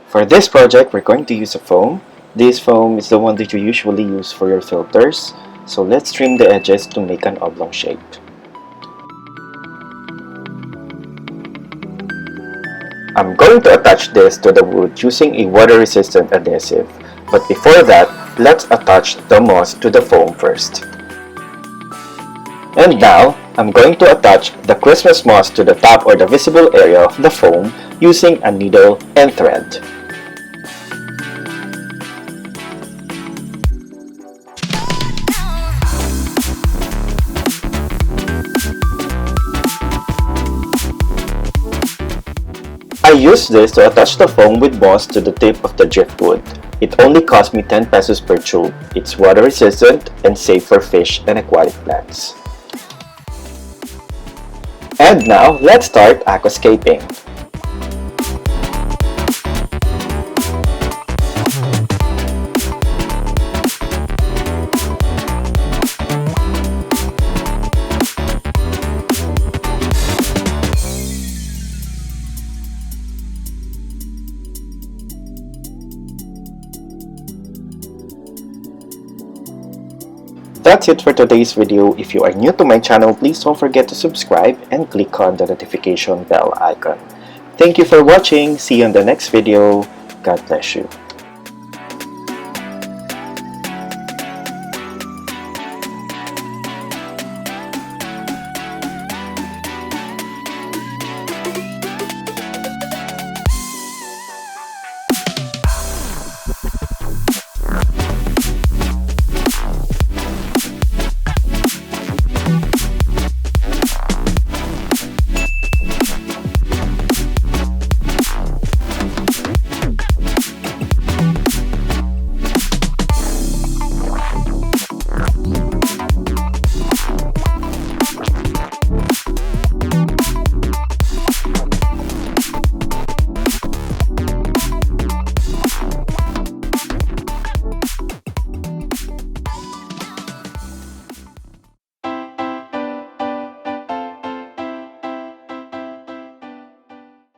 For this project, we're going to use a foam. This foam is the one that you usually use for your filters. So let's trim the edges to make an oblong shape. I'm going to attach this to the wood using a water-resistant adhesive. But before that, let's attach the moss to the foam first. And now, I'm going to attach the Christmas moss to the top or the visible area of the foam using a needle and thread. I used this to attach the foam with moss to the tip of the driftwood. It only cost me 10 pesos per tube. It's water resistant and safe for fish and aquatic plants. And now, let's start aquascaping. That's it for today's video. If you are new to my channel, please don't forget to subscribe and click on the notification bell icon. Thank you for watching. See you in the next video. God bless you.